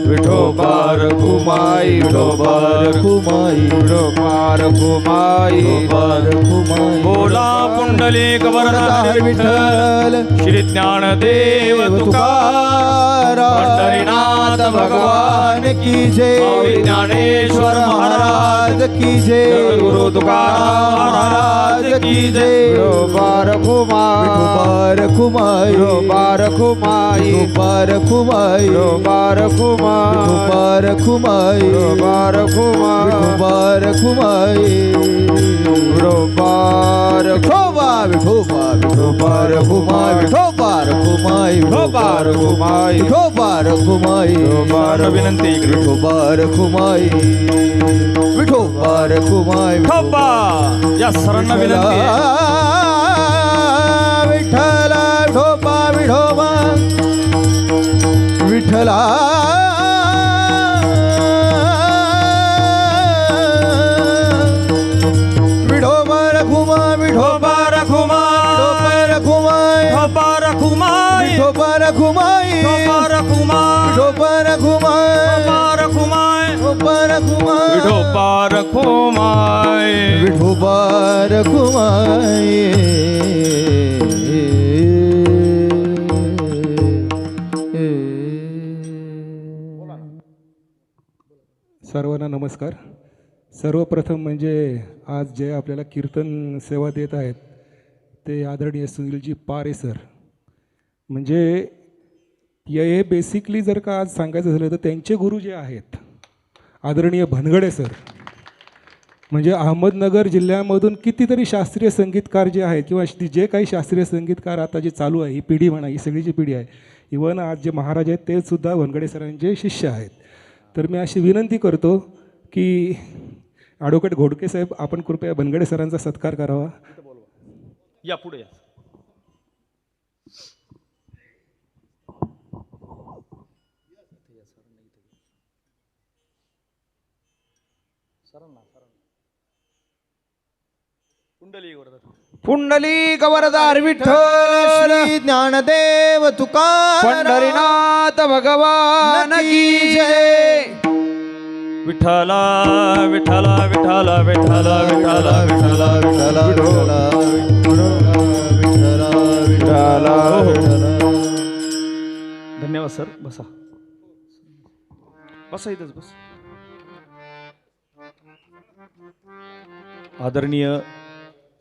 Speaker 2: विठोबा रखुमाई विठोबा रखुमाई विठोबा रखुमाई विठोबा रखुमाई.
Speaker 1: बोला पुंडलिक वरदान
Speaker 2: विठ्ठल
Speaker 1: श्री ज्ञानदेव तुकाराम पंढरीनाथ
Speaker 2: भगवान की जय.
Speaker 1: स्वामी ज्ञानेश्वर महाराज
Speaker 2: की जय.
Speaker 1: गुरु तुकाराम महाराज की जय.
Speaker 2: विठोबा रखुमाई विठोबा रखुमाई विठोबा रखुमाई विठोबा रखुमाई विठोबा रखुमाई विठोबा रखुमाई विठोबा रखुमाई विठोबा रखुमाई विठोबा रखुमा विठोबा विठोबा रखुमाई विठोबा रखुमाई विठोबा रखुमाई विठोबा रखुमाई
Speaker 1: विनंती
Speaker 2: विठोबा रखुमाई विठोबा रखुमाई
Speaker 1: विठोबा या सरांना विनंती आहे.
Speaker 2: विठ्ठला विठोबा विठोबा विठ्ठला विठोबा रखुमा विठोबा
Speaker 1: रखुमा
Speaker 2: रखुमाई
Speaker 1: विठोबा रखुमाई
Speaker 2: विठोबा रखुमाई
Speaker 1: विठोबा रखुमाई
Speaker 2: विठोबा रखुमाई
Speaker 1: विठोबा रखुमाई
Speaker 2: विठोबा रखुमाई
Speaker 1: विठोबा रखुमाई
Speaker 2: विठोबा रखुमाई.
Speaker 3: सर्वांना नमस्कार. सर्वप्रथम म्हणजे आज जे आपल्याला कीर्तन सेवा देत आहेत ते आदरणीय सुनीलजी पारे सर. म्हणजे हे बेसिकली जर का आज सांगायचं झालं तर त्यांचे गुरु जे आहेत आदरणीय भनगडे सर, म्हणजे अहमदनगर जिल्ह्यामधून कितीतरी शास्त्रीय संगीतकार जे आहेत किंवा जे काही शास्त्रीय संगीतकार आता जे चालू आहे ही पिढी म्हणा, ही सगळी जी पिढी आहे, इवन आज जे महाराज आहेत ते सुद्धा भनगडे सरांचे शिष्य आहेत. तर मी अशी विनंती करतो की ॲडव्होकेट घोडके साहेब आपण कृपया भनगडे सरांचा सत्कार करावा.
Speaker 1: या पुढे या.
Speaker 2: पुंडलिक वरदार विठ्ठल श्री ज्ञानदेव तुकाराम पंढरीनाथ भगवान की जय.
Speaker 1: विठ्ठला विठ्ठला विठ्ठला विठ्ठला विठ्ठला विठ्ठला
Speaker 2: विठ्ठला विठ्ठला विठ्ठला विठ्ठला.
Speaker 1: धन्यवाद सर. बसा बसा इथंच बस. आदरणीय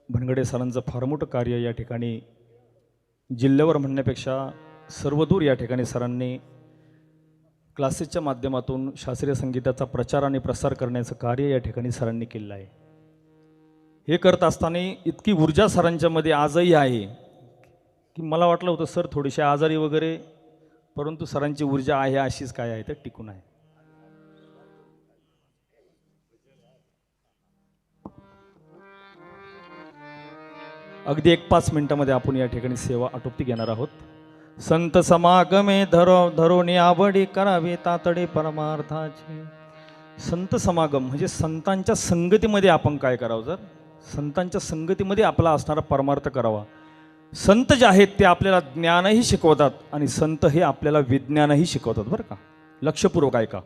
Speaker 1: भनगडे सरांचं फार मोठं कार्य या ठिकाणी जिल्ह्यावर म्हणण्यापेक्षा सर्वदूर या ठिकाणी सरांनी क्लासेसच्या माध्यमातून शास्त्रीय संगीताचा प्रचार आणि प्रसार करण्याचं कार्य या ठिकाणी सरांनी केलेलं आहे. हे करत असताना इतकी ऊर्जा सरांच्यामध्ये आजही आहे की मला वाटलं होतं सर थोडेसे आजारी वगैरे, परंतु सरांची ऊर्जा आहे अशीच काय आहे तर टिकून आहे. अगदी 1-5 मिनिटामध्ये आपण या ठिकाणी सेवा आटोपती घेणार आहोत. संत समागमे धरोनी आवडी करावे तातडे परमार्थाचे. संत समागम म्हणजे संतांच्या संगतीमध्ये आपण काय करावं, जर संतांच्या संगतीमध्ये आपला असणारा परमार्थ करावा. संत जे आहेत ते आपल्याला ज्ञानही शिकवतात आणि संत हे आपल्याला विज्ञानही शिकवतात बरं का. लक्षपूर्वक ऐका.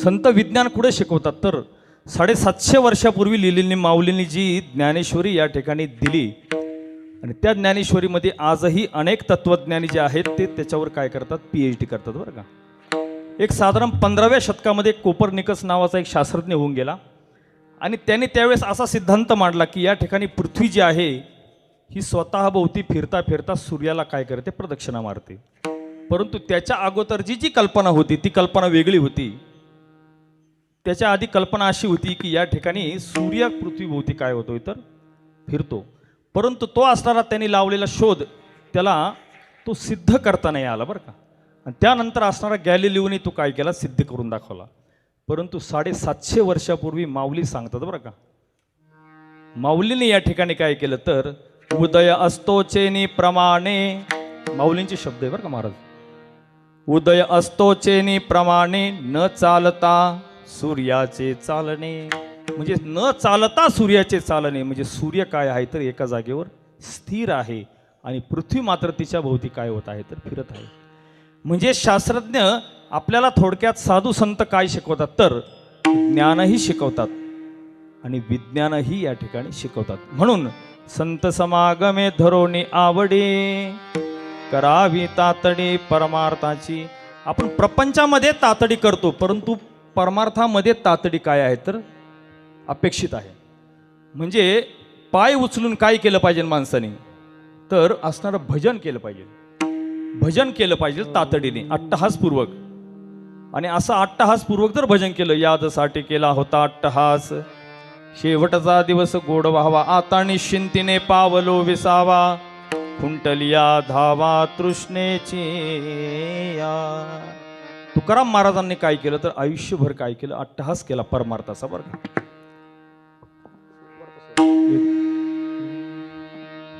Speaker 1: संत विज्ञान कुठे शिकवतात तर 750 वर्षापूर्वी लिहिलेली माऊलींनी जी ज्ञानेश्वरी या ठिकाणी दिली आणि त्या ज्ञानेश्वरीमध्ये आजही अनेक तत्वज्ञानी जे आहेत ते त्याच्यावर काय करतात, PhD करतात बरं का. एक साधारण 15व्या शतकामध्ये कोपर्निकस नावाचा एक शास्त्रज्ञ होऊन गेला आणि त्याने त्यावेळेस असा सिद्धांत मांडला की या ठिकाणी पृथ्वी जी आहे ही स्वतःभोवती फिरता फिरता सूर्याला काय करते, प्रदक्षिणा मारते. परंतु त्याच्या अगोदर जी कल्पना होती ती कल्पना वेगळी होती. त्याच्या आधी कल्पना अशी होती की या ठिकाणी सूर्य पृथ्वीभोवती काय होतोय तर फिरतो. परंतु तो असणारा त्यांनी लावलेला शोध त्याला तो सिद्ध करता नाही आला बरं का. आणि त्यानंतर असणारा गॅलिलिओने तो काय केला, सिद्ध करून दाखवला. परंतु 750 वर्षापूर्वी माऊली सांगतात बरं का. माऊलीने या ठिकाणी काय केलं तर उदय असतोचेनी प्रमाणे, माऊलींचे शब्द आहे बरं का महाराज. उदय असतोचेनी प्रमाणे न चालता सूर्याचे चालणे. म्हणजे न चालता सूर्याचे चालणे म्हणजे सूर्य काय आहे तर एका जागेवर स्थिर आहे आणि पृथ्वी मात्र तिच्या भोवती काय होत आहे तर फिरत आहे. म्हणजे शास्त्रज्ञ आपल्याला थोडक्यात साधू संत काय शिकवतात तर ज्ञानही शिकवतात आणि विज्ञानही या ठिकाणी शिकवतात. म्हणून संत समागमे धरोनी आवडे करावी तातडी परमार्थाची. आपण प्रपंचामध्ये तातडी करतो परंतु परमार्थामध्ये तातडी काय आहे तर अपेक्षित आहे. म्हणजे पाय उचलून काय केलं पाहिजे माणसाने तर असणारं भजन केलं पाहिजे. भजन केलं पाहिजे तातडीने अट्टहासपूर्वक. आणि असं अट्टहासपूर्वक जर भजन केलं, यादसाठी केला होता अट्टहास, शेवटचा दिवस गोड व्हावा, आता निश्चिंतीने पावलो विसावा, खुंटलिया धावा तृष्णेची या. तुकाराम महाराजांनी काय केलं तर आयुष्यभर काय केलं, अट्टहास केला परमार्थाचा बरं का.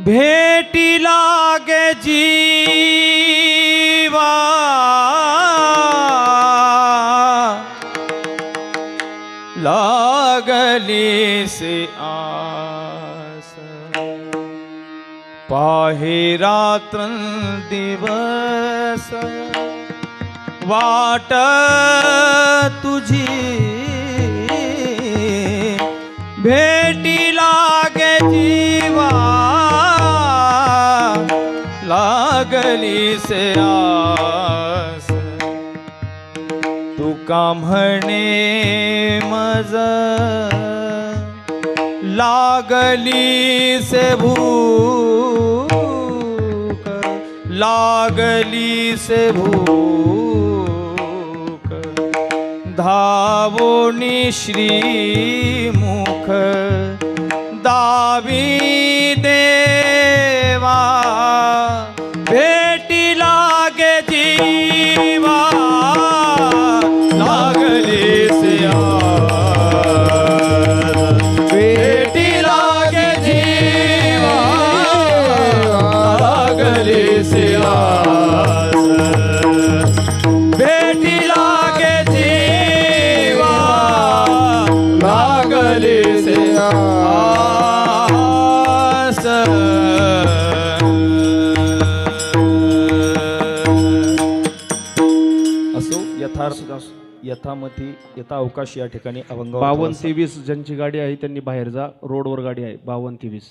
Speaker 1: भेटी लागे जीवा लागली से आस, पाहे रात्र दिवस वाट तुझी, भेटी लागे जीवा लागली से आस, तुका म्हणे मज लागली से भूक, लागली से भूक, धावोनी श्रीमुख दावी देवा, भेटी लागे जीवा लागली से आस, भेटी लागे जीवा लागली से आस, भेटी लागे जीवा लागली से आस. असो यथामती यथावकाश या ठिकाणी अभंगावर
Speaker 4: 52-23 ज्यांची गाडी आहे त्यांनी बाहेर जा, रोडवर गाडी आहे 52-23.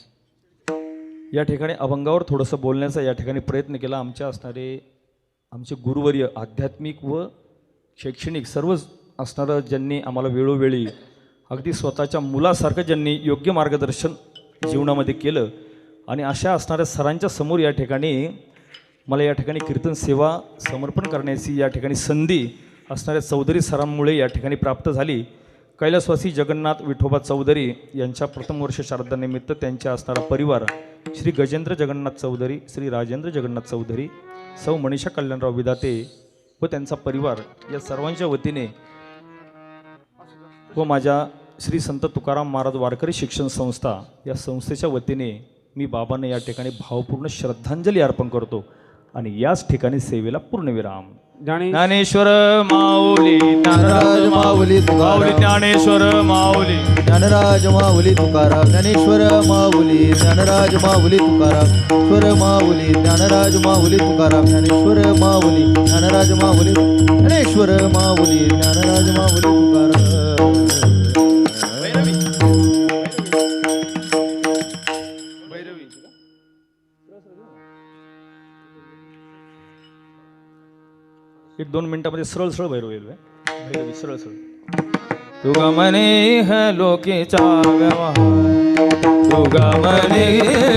Speaker 1: या ठिकाणी अभंगावर थोडंसं बोलण्याचा या ठिकाणी प्रयत्न केला. आमच्या असणारे आमचे गुरुवर्य आध्यात्मिक व शैक्षणिक सर्वच असणारं ज्यांनी आम्हाला वेळोवेळी अगदी स्वतःच्या मुलासारखं ज्यांनी योग्य मार्गदर्शन जीवनामध्ये केलं आणि अशा असणाऱ्या सरांच्या समोर या ठिकाणी मला या ठिकाणी कीर्तन सेवा समर्पण करण्याची या ठिकाणी संधी असणाऱ्या चौधरी सरांमुळे या ठिकाणी प्राप्त झाली. कैलासवासी जगन्नाथ विठोबा चौधरी यांच्या प्रथम वर्ष श्राद्धानिमित्त त्यांच्या असणारा परिवार श्री गजेंद्र जगन्नाथ चौधरी, श्री राजेंद्र जगन्नाथ चौधरी, सौ मनीषा कल्याणराव विधाते व त्यांचा परिवार या सर्वांच्या वतीने व माझ्या श्री संत तुकाराम महाराज वारकरी शिक्षण संस्था या संस्थेच्या वतीने मी बाबांना या ठिकाणी भावपूर्ण श्रद्धांजली अर्पण करतो आणि याच ठिकाणी सेवेला पूर्णविराम. ज्ञानेश्वर माऊली
Speaker 2: ज्ञानराज माऊली
Speaker 1: माऊली
Speaker 2: तुकाराम,
Speaker 1: ज्ञानेश्वर माऊली
Speaker 2: ज्ञानराज माऊली तुकाराम, ज्ञानेश्वर माऊली ज्ञानराज माऊली तुकाराम, ईश्वर माऊली ज्ञानराज माऊली तुकाराम, ज्ञानेश्वर माऊली ज्ञानराज माऊली, ज्ञानेश्वर माऊली ज्ञानराज माऊली तुकाराम.
Speaker 1: एक 2 मिनिटामध्ये सरळ सरळ भैरव येईल. भैरवी सरळ सरळ. तुगा म्हणे ह लोकीचा व्यवहार, तुगा म्हणे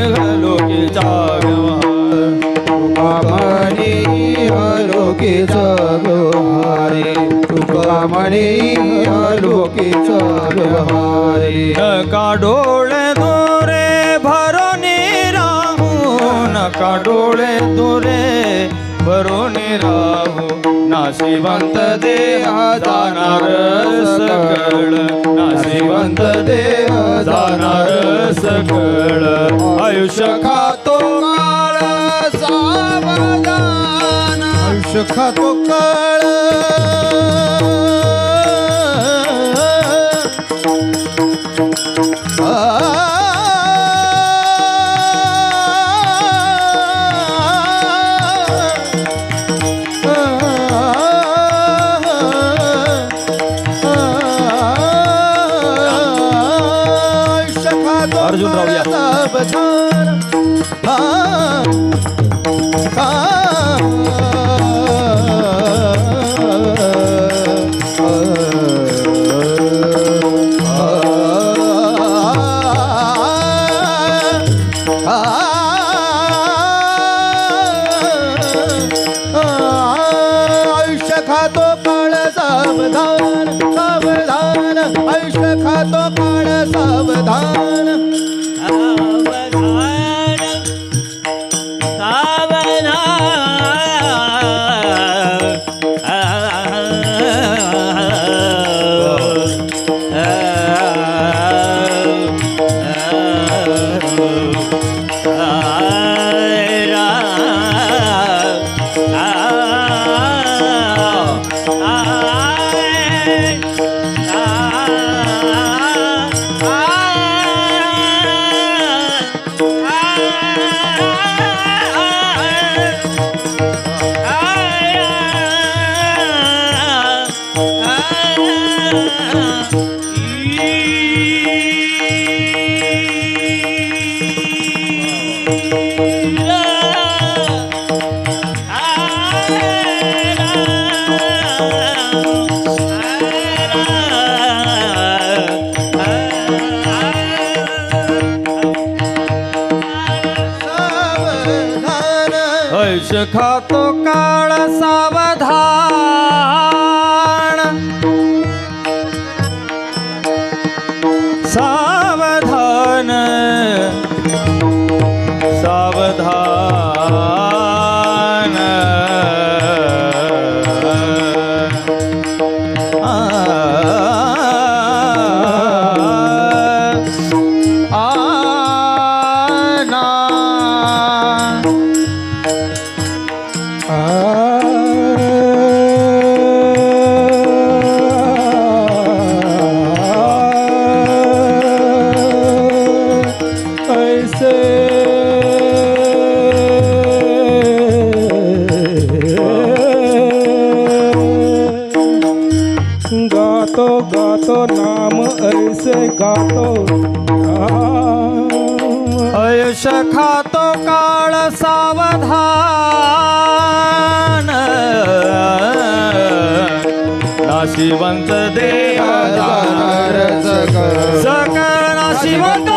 Speaker 1: ह लोकीचा व्यवहार,
Speaker 2: तुका म्हणे अलोकीचा व्यवहारे, तुका म्हणे अलोकीचा व्यवहारे.
Speaker 1: नका डोळे दोरे भरून राहू, नका डोळे दोरे भरून राहू, नाशिवंत देह जाणार सकळ, नाशिवंत देह जाणार सकळ. आयुष्य खातो काळ सावधान,
Speaker 2: आयुष्य खातो काळ
Speaker 1: अर्जुनराव या.
Speaker 2: सावधान. आयुष्य खातो काळ सावधान, सावधान, आयुष्य खातो काळ सावधान.
Speaker 1: आयुष्य खातो काळ सावधान, सावधान, सावधान.
Speaker 3: गातो गातो नाम ऐसे गातो.
Speaker 1: आयुष्य खातो काळ सावधान, नाशिवंत देह जाणार सकळ, सकळ नाशिवंत